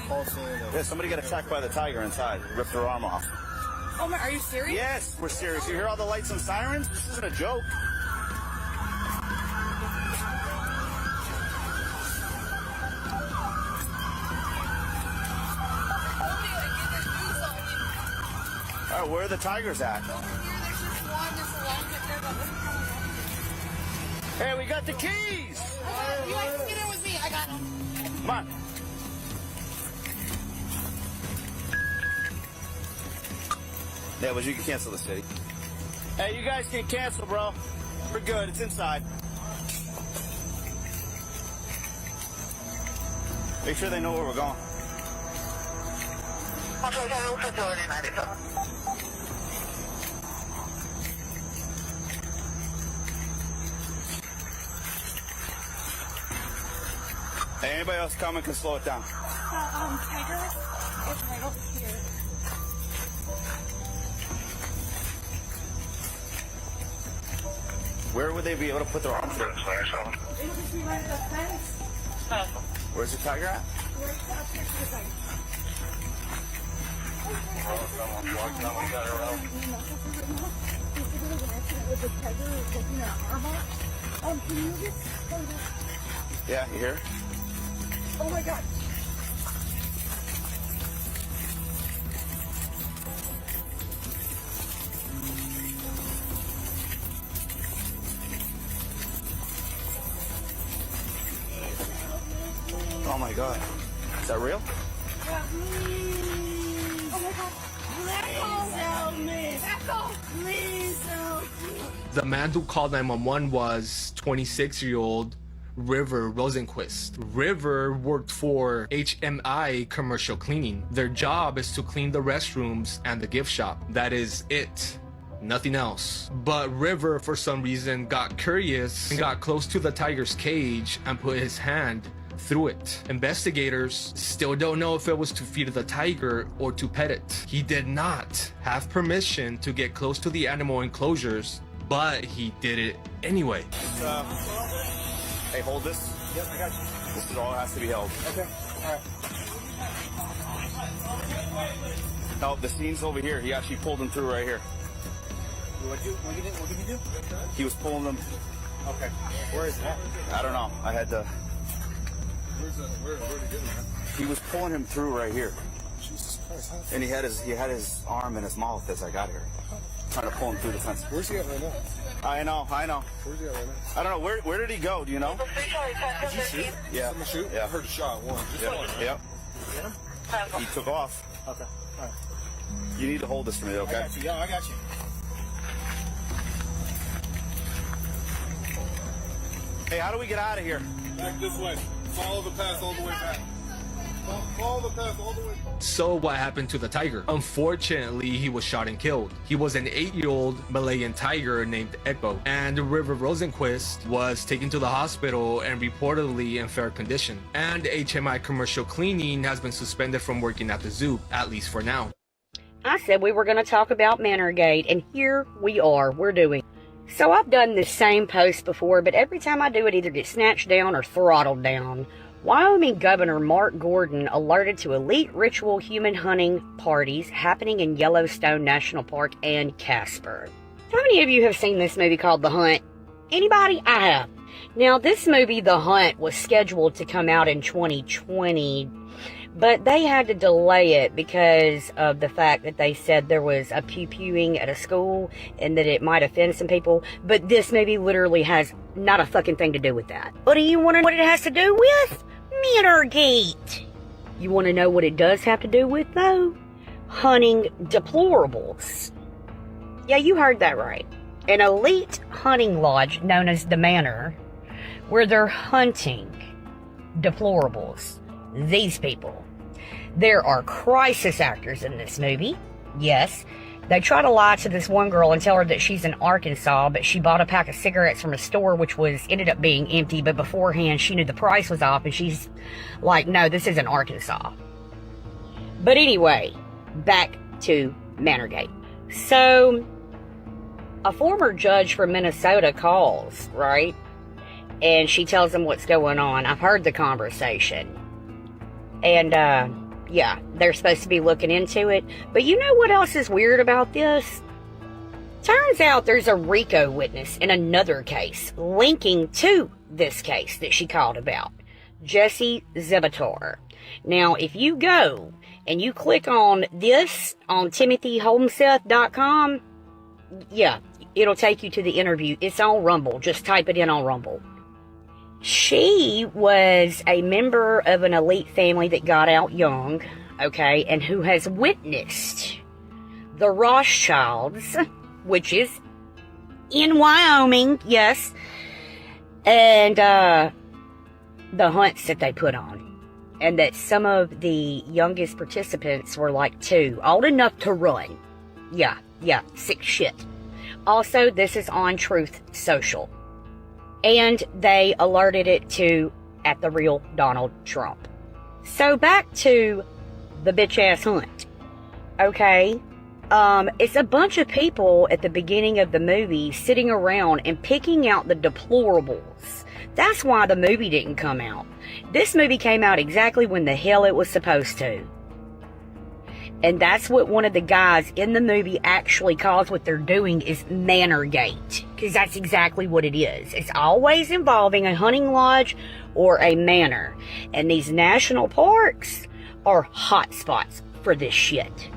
Yeah, somebody got attacked by the tiger inside. Ripped her arm off. Oh my, are you serious? Yes, we're serious. You hear all the lights and sirens? This isn't a joke. All right, where are the tigers at? Hey, we got the keys! You guys can get in with me. I got them. Come on. Yeah, but you can cancel the city. Hey, you guys can cancel, bro. We're good. It's inside. Make sure they know where we're going. Hey, anybody else coming can slow it down. Tiger is right over here. Where would they be able to put their arms through? It'll just be right at the fence. Where's the tiger at? Right up here to the side. Can you just... Yeah, you hear? Oh my God. Oh my God. Is that real? Yeah, please. Oh my God. Please help me. Please help me. The man who called 911 was 26-year-old River Rosenquist. River worked for HMI Commercial Cleaning. Their job is to clean the restrooms and the gift shop. That is it. Nothing else. But River, for some reason, got curious and got close to the tiger's cage and put his hand through it. Investigators still don't know if it was to feed the tiger or to pet it. He did not have permission to get close to the animal enclosures, but he did it anyway. Hey, hold this. Yep, I got you. This is all that has to be held. Okay, all right. No, the scene's over here. He actually pulled him through right here. What did you do? He was pulling them. Okay. Where is that? I don't know. I had to. Where did he get him, man? He was pulling him through right here, Jesus Christ. and he had his arm in his mouth as I got here, trying to pull him through the fence. Where's he at right now? I know. Where's he at right now? I don't know. Where did he go? Do you know? Did you shoot? Yeah. Someone shoot? Yeah. I heard a shot. One. Just Yep. one. Yep. Get him? He took off. Okay. All right. You need to hold this for me, okay? I got you. Yeah, I got you. Hey, how do we get out of here? Back this way. Follow the path all the way back. Follow the path all the way back. So what happened to the tiger? Unfortunately, he was shot and killed. He was an 8-year-old Malayan tiger named Echo, and River Rosenquist was taken to the hospital and reportedly in fair condition. And HMI Commercial Cleaning has been suspended from working at the zoo, at least for now. I said we were going to talk about Manorgate, and here we are. We're doing. So I've done this same post before, but every time I do it either gets snatched down or throttled down. Wyoming Governor Mark Gordon alerted to elite ritual human hunting parties happening in Yellowstone National Park and Casper. How many of you have seen this movie called The Hunt? Anybody? I have. Now, this movie, The Hunt, was scheduled to come out in 2020, but they had to delay it because of the fact that they said there was a pew-pewing at a school and that it might offend some people. But this movie literally has not a fucking thing to do with that. But do you want to know what it has to do with? Manorgate. You want to know what it does have to do with, though? Hunting deplorables. Yeah, you heard that right. An elite hunting lodge known as the Manor, where they're hunting deplorables. These people. There are crisis actors in this movie. Yes, they try to lie to this one girl and tell her that she's in Arkansas, but she bought a pack of cigarettes from a store which ended up being empty, but beforehand she knew the price was off, and she's like, no, this isn't Arkansas. But anyway, back to Manorgate. So, a former judge from Minnesota calls, right? And she tells him what's going on. I've heard the conversation. And Yeah, they're supposed to be looking into it. But you know what else is weird about this? Turns out there's a RICO witness in another case linking to this case that she called about. Jesse Zebator. Now, if you go and you click on this on timothyholmseth.com, yeah, it'll take you to the interview. It's on Rumble. Just type it in on Rumble. She was a member of an elite family that got out young, okay, and who has witnessed the Rothschilds, which is in Wyoming, yes, and the hunts that they put on. And that some of the youngest participants were like 2, old enough to run. Yeah, sick shit. Also, this is on Truth Social. And they alerted it to at the real Donald Trump. So back to the bitch-ass hunt. Okay, it's a bunch of people at the beginning of the movie sitting around and picking out the deplorables. That's why the movie didn't come out. This movie came out exactly when the hell it was supposed to. And that's what one of the guys in the movie actually calls what they're doing is Manorgate. Because that's exactly what it is. It's always involving a hunting lodge or a manor. And these national parks are hot spots for this shit.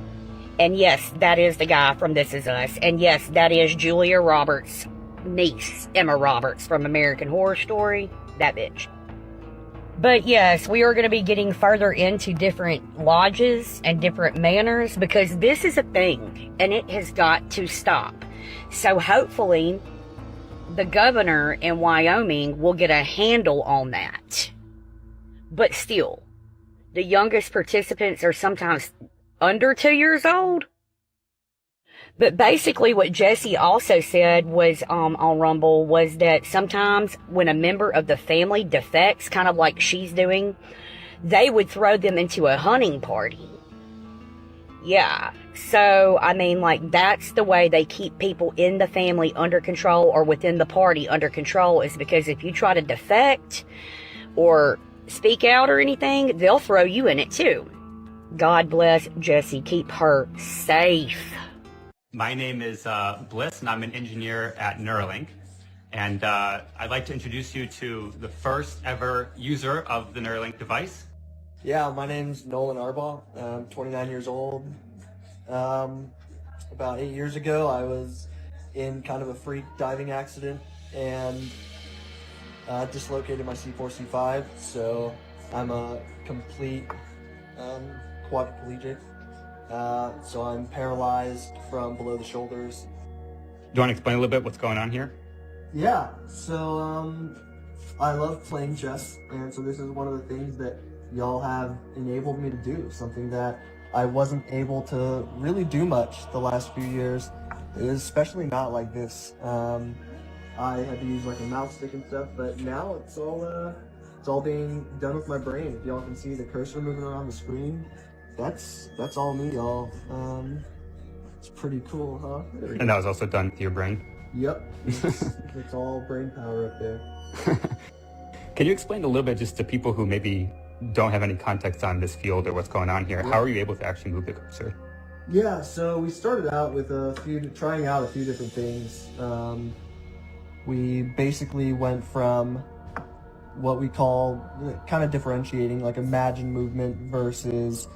And yes, that is the guy from This Is Us. And yes, that is Julia Roberts' niece, Emma Roberts from American Horror Story. That bitch. But yes, we are going to be getting further into different lodges and different manors because this is a thing and it has got to stop. So hopefully the governor in Wyoming will get a handle on that. But still, the youngest participants are sometimes under 2 years old. But basically what Jesse also said was on Rumble was that sometimes when a member of the family defects, kind of like she's doing, they would throw them into a hunting party. Yeah. So, I mean, like, that's the way they keep people in the family under control or within the party under control, is because if you try to defect or speak out or anything, they'll throw you in it too. God bless Jesse. Keep her safe. My name is Bliss, and I'm an engineer at Neurolink. And I'd like to introduce you to the first ever user of the Neurolink device. Yeah, my name's Nolan Arbaugh. I'm 29 years old. About 8 years ago, I was in kind of a freak diving accident and dislocated my C4, C5. So I'm a complete quadriplegic. So I'm paralyzed from below the shoulders. Do you want to explain a little bit what's going on here? Yeah, so I love playing chess, and so this is one of the things that y'all have enabled me to do, something that I wasn't able to really do much the last few years, especially not like this. I had to use like a mouse stick and stuff, but now it's all being done with my brain. If y'all can see the cursor moving around the screen, that's all me, y'all. It's pretty cool, huh? And that was also done with your brain? Yep. It's all brain power up there. Can you explain a little bit just to people who maybe don't have any context on this field or what's going on here? Yeah. How are you able to actually move the cursor? Yeah, so we started out with trying out a few different things. We basically went from what we call kind of differentiating, like imagined movement versus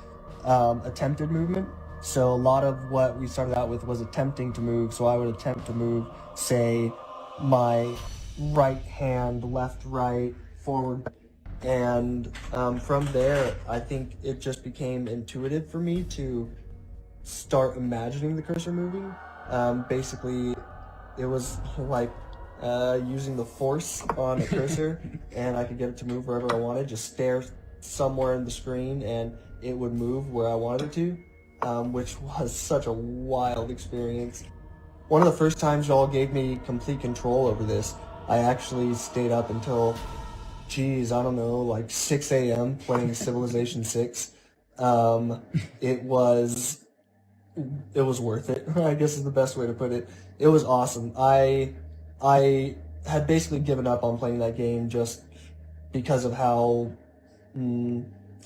attempted movement. So a lot of what we started out with was attempting to move. So I would attempt to move, say, my right hand, left, right, forward. And from there, I think it just became intuitive for me to start imagining the cursor moving. Basically, it was like using the force on a cursor, and I could get it to move wherever I wanted. Just stare somewhere in the screen, and it would move where I wanted it to. Which was such a wild experience. One of the first times y'all gave me complete control over this, I actually stayed up until, I don't know, like 6 a.m. playing Civilization 6. It was worth it, I guess is the best way to put it. It was awesome. I had basically given up on playing that game just because of how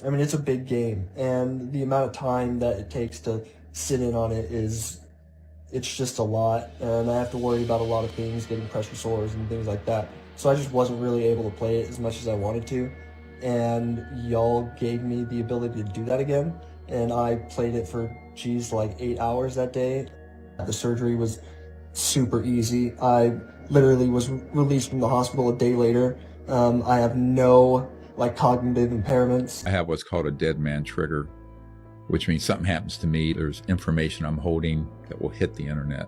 I mean, it's a big game, and the amount of time that it takes to sit in on it it's just a lot, and I have to worry about a lot of things, getting pressure sores and things like that. So I just wasn't really able to play it as much as I wanted to, and y'all gave me the ability to do that again, and I played it for, like 8 hours that day. The surgery was super easy. I literally was released from the hospital a day later. I have no cognitive impairments. I have what's called a dead man trigger, which means something happens to me. There's information I'm holding that will hit the internet,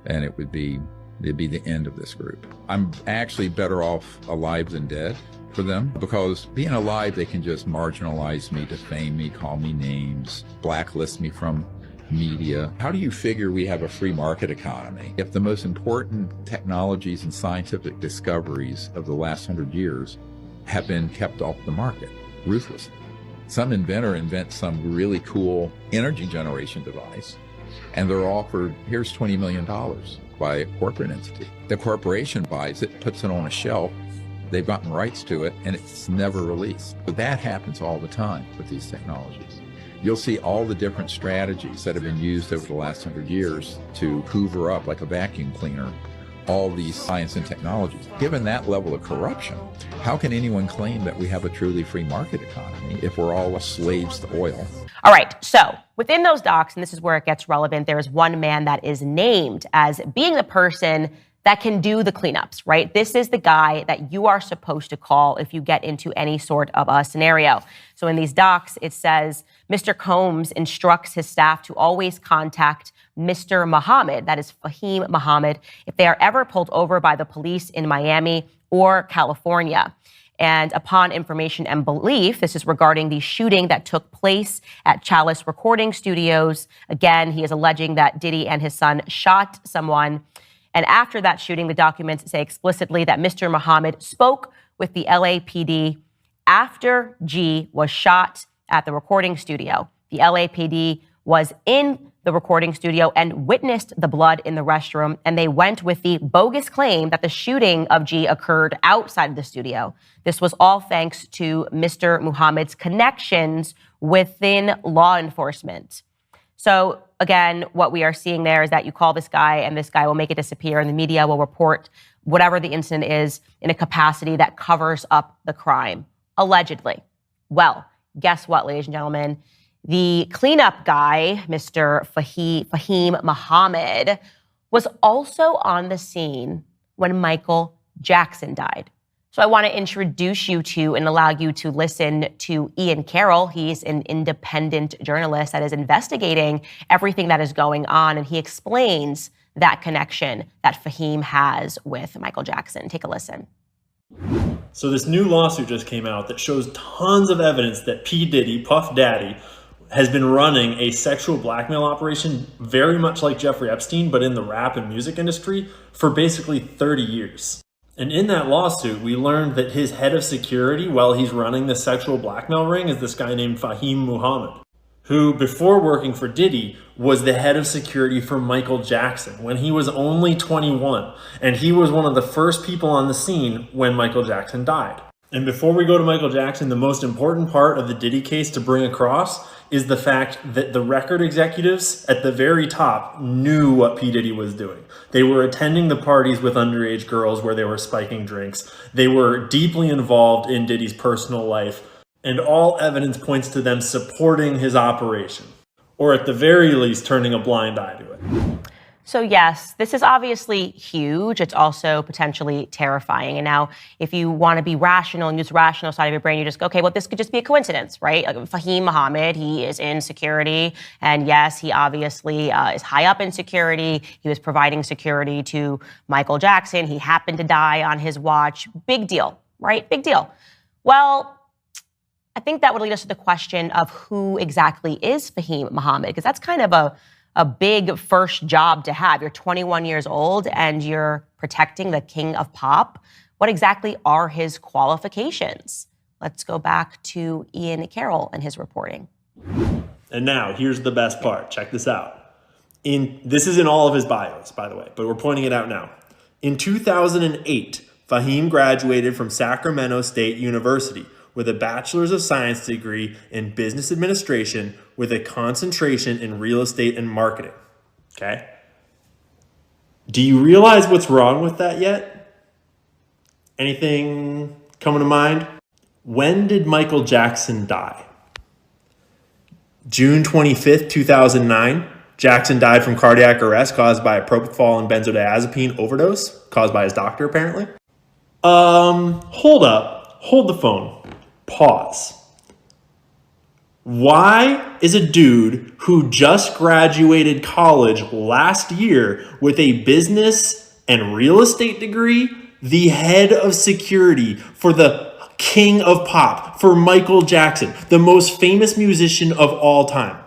and it'd be the end of this group. I'm actually better off alive than dead for them, because being alive, they can just marginalize me, defame me, call me names, blacklist me from media. How do you figure we have a free market economy if the most important technologies and scientific discoveries of the last 100 years have been kept off the market ruthlessly? Some inventor invents some really cool energy generation device, and they're offered, here's $20 million by a corporate entity. The corporation buys it, puts it on a shelf, they've gotten rights to it, and it's never released. But that happens all the time with these technologies. You'll see all the different strategies that have been used over the last 100 years to hoover up, like a vacuum cleaner, all these science and technologies. Given that level of corruption, how can anyone claim that we have a truly free market economy if we're all slaves to oil? All right, so within those docs, and this is where it gets relevant, there is one man that is named as being the person that can do the cleanups, right? This is the guy that you are supposed to call if you get into any sort of a scenario. So in these docs, it says, Mr. Combs instructs his staff to always contact Mr. Muhammad, that is Fahim Muhammad, if they are ever pulled over by the police in Miami or California. And upon information and belief, this is regarding the shooting that took place at Chalice Recording Studios. Again, he is alleging that Diddy and his son shot someone. And after that shooting, the documents say explicitly that Mr. Muhammad spoke with the LAPD after G was shot at the recording studio. The LAPD was in the recording studio and witnessed the blood in the restroom, and they went with the bogus claim that the shooting of G occurred outside of the studio. This was all thanks to Mr. Muhammad's connections within law enforcement. So again, what we are seeing there is that you call this guy and this guy will make it disappear, and the media will report whatever the incident is in a capacity that covers up the crime, allegedly. Well, guess what, ladies and gentlemen? The cleanup guy, Mr. Fahim Muhammad, was also on the scene when Michael Jackson died. So I want to introduce you to and allow you to listen to Ian Carroll. He's an independent journalist that is investigating everything that is going on, and he explains that connection that Fahim has with Michael Jackson. Take a listen. So this new lawsuit just came out that shows tons of evidence that P. Diddy, Puff Daddy, has been running a sexual blackmail operation very much like Jeffrey Epstein, but in the rap and music industry for basically 30 years. And in that lawsuit, we learned that his head of security while he's running the sexual blackmail ring is this guy named Fahim Muhammad, who before working for Diddy was the head of security for Michael Jackson when he was only 21. And he was one of the first people on the scene when Michael Jackson died. And before we go to Michael Jackson, the most important part of the Diddy case to bring across is the fact that the record executives at the very top knew what P. Diddy was doing. They were attending the parties with underage girls where they were spiking drinks. They were deeply involved in Diddy's personal life, and all evidence points to them supporting his operation, or at the very least turning a blind eye to it. So yes, this is obviously huge. It's also potentially terrifying. And now if you want to be rational and use the rational side of your brain, you just go, okay, well, this could just be a coincidence, right? Like Fahim Muhammad, he is in security. And yes, he obviously is high up in security. He was providing security to Michael Jackson. He happened to die on his watch. Big deal, right? Big deal. Well, I think that would lead us to the question of who exactly is Fahim Muhammad, because that's kind of a big first job to have. You're 21 years old and you're protecting the king of pop. What exactly are his qualifications? Let's go back to Ian Carroll and his reporting. And now here's the best part. Check this out. This is in all of his bios, by the way, but we're pointing it out now. In 2008, Fahim graduated from Sacramento State University, with a bachelor's of science degree in business administration with a concentration in real estate and marketing. Okay? Do you realize what's wrong with that yet? Anything coming to mind? When did Michael Jackson die? June 25th, 2009. Jackson died from cardiac arrest caused by a propofol and benzodiazepine overdose, caused by his doctor, apparently. Hold up. Hold the phone. Pause. Why is a dude who just graduated college last year with a business and real estate degree the head of security for the king of pop, for Michael Jackson, the most famous musician of all time?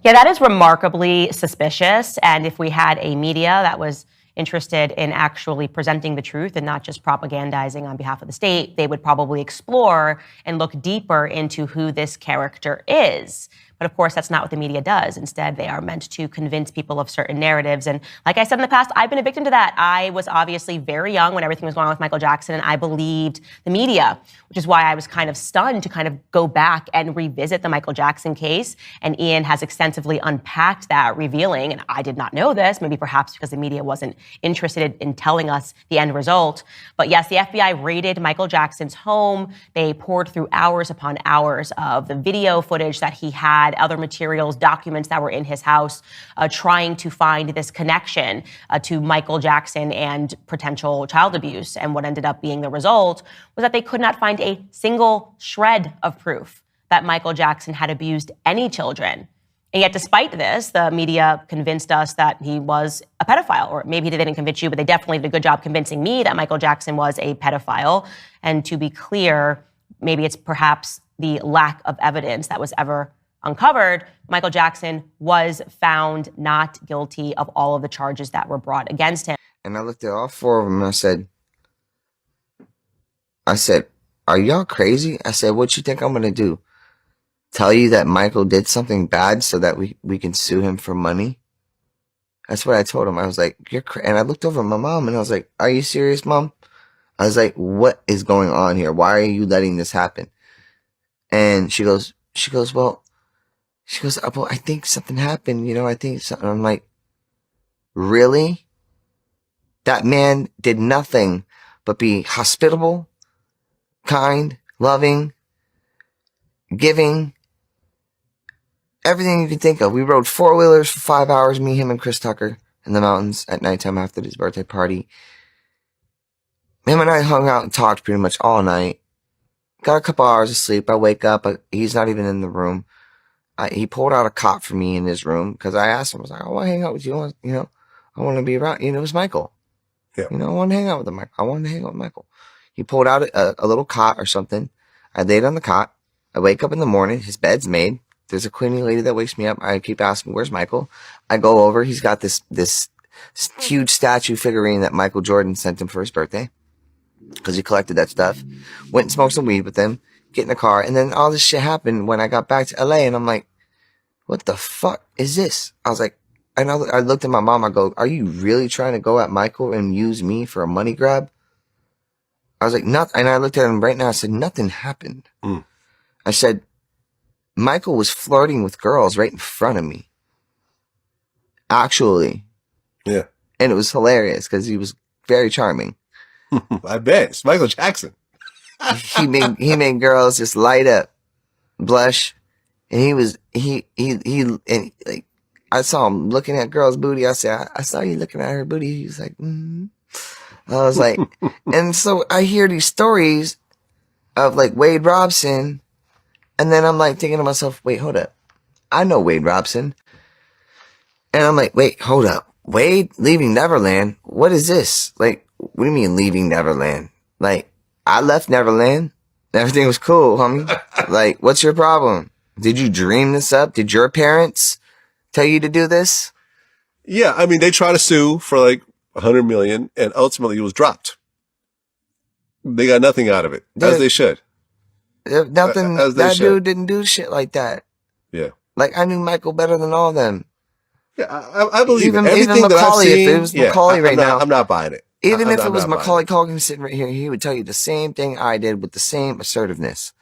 Yeah, that is remarkably suspicious. And if we had a media that was interested in actually presenting the truth and not just propagandizing on behalf of the state, they would probably explore and look deeper into who this character is. But of course, that's not what the media does. Instead, they are meant to convince people of certain narratives. And like I said in the past, I've been a victim to that. I was obviously very young when everything was going on with Michael Jackson, and I believed the media, which is why I was kind of stunned to kind of go back and revisit the Michael Jackson case. And Ian has extensively unpacked that, revealing, and I did not know this, maybe perhaps because the media wasn't interested in telling us the end result. But yes, the FBI raided Michael Jackson's home. They poured through hours upon hours of the video footage that he had, other materials, documents that were in his house, trying to find this connection to Michael Jackson and potential child abuse. And what ended up being the result was that they could not find a single shred of proof that Michael Jackson had abused any children. And yet, despite this, the media convinced us that he was a pedophile, or maybe they didn't convince you, but they definitely did a good job convincing me that Michael Jackson was a pedophile. And to be clear, maybe it's perhaps the lack of evidence that was ever uncovered. Michael Jackson was found not guilty of all of the charges that were brought against him. And I looked at all four of them and I said, are y'all crazy? I said, what you think I'm going to do? Tell you that Michael did something bad so that we can sue him for money? That's what I told him. I was like, and I looked over at my mom and I was like, are you serious, Mom? I was like, what is going on here? Why are you letting this happen? And she goes, well, I think something happened, I think something. I'm like, really? That man did nothing but be hospitable, kind, loving, giving, everything you can think of. We rode four-wheelers for 5 hours, me, him, and Chris Tucker in the mountains at nighttime after his birthday party. Him and I hung out and talked pretty much all night. Got a couple hours of sleep. I wake up, but he's not even in the room. He pulled out a cot for me in his room because I asked him, I was like, I want to hang out with you. I want to be around. It was Michael. Yeah. I want to hang out with him. I wanted to hang out with Michael. He pulled out a little cot or something. I laid on the cot. I wake up in the morning. His bed's made. There's a cleaning lady that wakes me up. I keep asking, where's Michael? I go over. He's got this huge statue figurine that Michael Jordan sent him for his birthday because he collected that stuff. Went and smoked some weed with him. Get in the car. And then all this shit happened when I got back to LA, and I'm like, what the fuck is this? I was like, and I looked at my mom. I go, are you really trying to go at Michael and use me for a money grab? I was like, nothing. And I looked at him right now. I said, nothing happened. I said, Michael was flirting with girls right in front of me. Actually. Yeah. And it was hilarious because he was very charming. I bet. It's Michael Jackson. he made girls just light up, blush. And and like, I saw him looking at girls' booty. I said, I saw you looking at her booty. He was like, I was like, and so I hear these stories of like Wade Robson. And then I'm like thinking to myself, wait, hold up. I know Wade Robson. And I'm like, wait, hold up. Wade leaving Neverland? What is this? Like, what do you mean leaving Neverland? Like, I left Neverland. Everything was cool, homie. Like, what's your problem? Did you dream this up? Did your parents tell you to do this? Yeah, I mean, they tried to sue for like $100 million, and ultimately it was dropped. They got nothing out of it, as they should. Nothing. That dude didn't do shit like that. Yeah. Like, I knew Michael better than all of them. Yeah, I believe even everything Macaulay, that I've seen. If it was Macaulay right now, I'm not buying it. Even if I'm it was not buying Macaulay Culkin sitting right here, he would tell you the same thing I did with the same assertiveness.